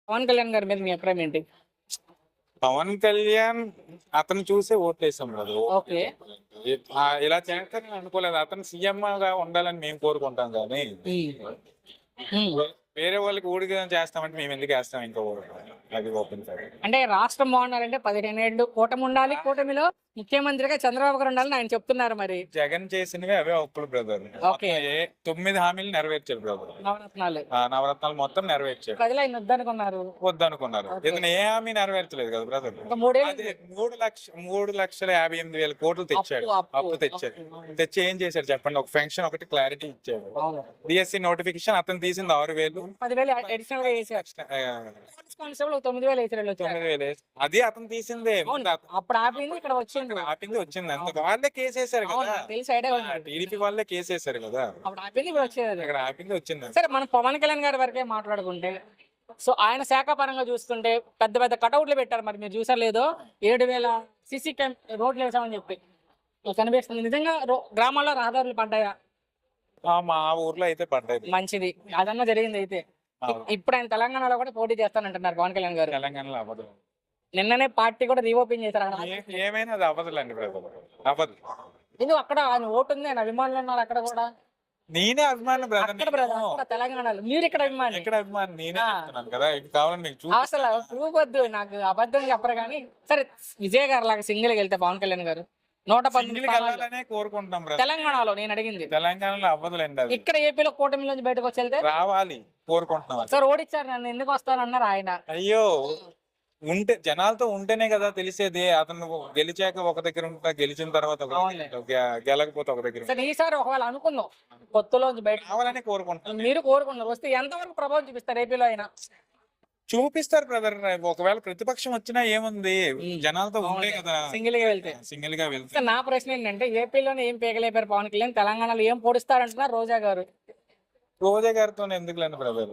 పవన్ కళ్యాణ్ గారి మీద మీ అభిప్రాయం ఏంటి? పవన్ కళ్యాణ్ అతను చూసే ఓట్లేసాం కదా. ఓకే. ఇలా చేస్తారని అనుకోలేదు. అతను సీఎం గా ఉండాలని మేము కోరుకుంటాం కానీ వేరే వాళ్ళకి ఊడిగా చేస్తామంటే మేము ఎందుకు వేస్తాం ఇంకా అది ఓపెన్. అంటే రాష్ట్రం బాగుండాలంటే 15 ఏళ్ళు కూటమి ఉండాలి, కూటమిలో ముఖ్యమంత్రిగా చంద్రబాబు గారు ఉండాలని ఆయన చెప్తున్నారు. మరి జగన్ చేసినవి అవే ఒప్పులు బ్రదర్. ఓకే. 9 హామీలు నెరవేర్చారు బ్రదర్. నవరత్నాలు నవరత్నాలు మొత్తం నెరవేర్చారు. ప్రజలు ఆయన వద్దనుకున్నారు, వద్దనుకున్నారు. ఇతను ఏ హామీ నెరవేర్చలేదు కదా బ్రదర్. ఇంకా 3 ఏళ్ళు అదే 3,58,000 కోట్లు తెచ్చాడు. అప్పు తెచ్చాడు. తెచ్చి ఏం చేశాడు చెప్పండి? ఒక ఫంక్షన్ ఒకటి క్లారిటీ ఇచ్చాడు. డిఎస్సి నోటిఫికేషన్ అతను తీసింది 6,000. 10,000 అడిషనల్ గా వేసారు. కానిస్టేబుల్ 9,000 వేసారు. 9,000 అది అతను తీసిందే. అప్పుడు ఆపింది, ఇక్కడ వచ్చింది. ఆపింది వచ్చింది అంత. వాళ్ళే కేసేసారు కదా. తెలిసి ఐడియా ఉంది. టీడీపీ వాళ్ళే కేసేసారు కదా. అప్పుడు ఆపింది, ఇప్పుడు వచ్చేది. ఇక్కడ ఆపింది వచ్చింది. సరే, మనం పవన్ కళ్యాణ్ గారి వరకే మాట్లాడుకుంటే, సో ఆయన శాఖ పరంగా చూస్తుంటే పెద్ద పెద్ద కటౌట్లు పెట్టారు. మరి మీరు చూసారు లేదో, 7,000 సిసి రోడ్లు వేసామని చెప్పి కనిపిస్తుంది. నిజంగా గ్రామాల్లో రహదారులు పడ్డాయా? మా ఊర్లో అయితే పడ్డాయి. మంచిది, అదన్నా జరిగింది. అయితే ఇప్పుడు ఆయన తెలంగాణలో కూడా పోటీ చేస్తానంటున్నారు పవన్ కళ్యాణ్ గారు. తెలంగాణలో అవ్వదు. నిన్ననే పార్టీ కూడా రీఓపెన్ చేశారు. ఏమైనా అది అవ్వదులేండి బ్రదర్. అవ్వదు. ఎందుకు? అక్కడ ఆయన ఓటు ఉంది, ఆయన అభిమానులు ఉన్నారు అక్కడ కూడా. నేనే అభిమాని బ్రదర్. తెలంగాణలో మీరు ఇక్కడ అభిమాని. ఎక్కడ అభిమాని? నేనే చెప్తున్నాను కదా. కావాలని మీకు అసలు చూపొద్దు, నాకు అబద్ధం చెప్పరు. కానీ సరే, విజయ్ గారు లాగా సింగిల్ గా వెళ్తే పవన్ కళ్యాణ్ గారు 119 కోరుకుంటాం. తెలంగాణలో నేను అడిగింది. తెలంగాణలో అవ్వదులేండి. ఇక్కడ ఏపీలో కూటమి నుంచి బయటకు వచ్చి వెళ్తే రావాలి కోరుకుంటున్నాం. సార్ ఓడిచ్చారు, నన్ను ఎందుకు వస్తానన్నారు ఆయన. అయ్యో, ఉంటే జనాలతో ఉంటేనే కదా తెలిసేది. అతను గెలిచాక ఒక దగ్గర ఉంటా, గెలిచిన తర్వాత గెలకపోతే ఒక దగ్గర. సరే, ఈసారి ఒకవేళ అనుకుందాం కొత్తలోంచి బయట రావాలని కోరుకుంటున్నాం. మీరు కోరుకున్నారు, వస్తే ఎంతవరకు ప్రభావం చూపిస్తారు ఏపీలో అయినా? చూపిస్తారు బ్రదర్. ఒకవేళ ప్రతిపక్షం వచ్చినా ఏముంది, జనాలతో ఉంటే కదా. సింగిల్ గా వెళ్తే నా ప్రశ్న ఏంటంటే, ఏపీలోనే ఏం పీకలేపారు పవన్ కళ్యాణ్, తెలంగాణలో ఏం పొడుస్తారంటున్నారు రోజా గారు. రోజా గారితో ఎందుకు లేండి బ్రదర్,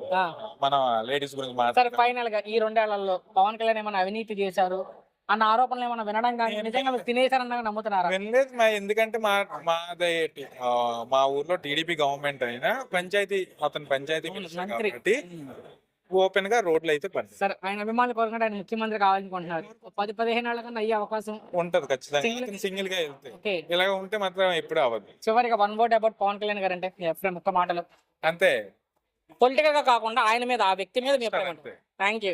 మన లేడీస్ గురించి సరే, ఫైనల్ గా ఈ 2 ఏళ్లలో పవన్ కళ్యాణ్ ఏమైనా అవినీతి చేశారు అన్న ఆరోపణలు ఏమైనా వినడం కానీ, నిజంగా తినేశారన్న నమ్ముతున్నారా? వినలేదు. ఎందుకంటే మా ఊర్లో టీడీపీ గవర్నమెంట్ అయినా అతను పంచాయతీ కాబట్టి ఓపెన్ గా రోడ్లు అయితే పడతాయి. సరే, ఆయన అభిమానులు కోరుకుంటే ఆయన ముఖ్యమంత్రి కావాలనుకుంటున్నారు. 10-15 ఏళ్ల కన్నా అయ్యే అవకాశం ఉంటది ఖచ్చితంగా. సింగిల్ గా వెళ్తే ఇలాగ ఉంటే మాత్రం ఎప్పుడు అవ్వదు. చివరిగా 1 word అబౌట్ పవన్ కళ్యాణ్ గారు అంటే ఒక్క మాటలో, అంతే. పొలిటికల్ గా కాకుండా ఆయన మీద, ఆ వ్యక్తి మీద మీ అభిప్రాయం. Thank you.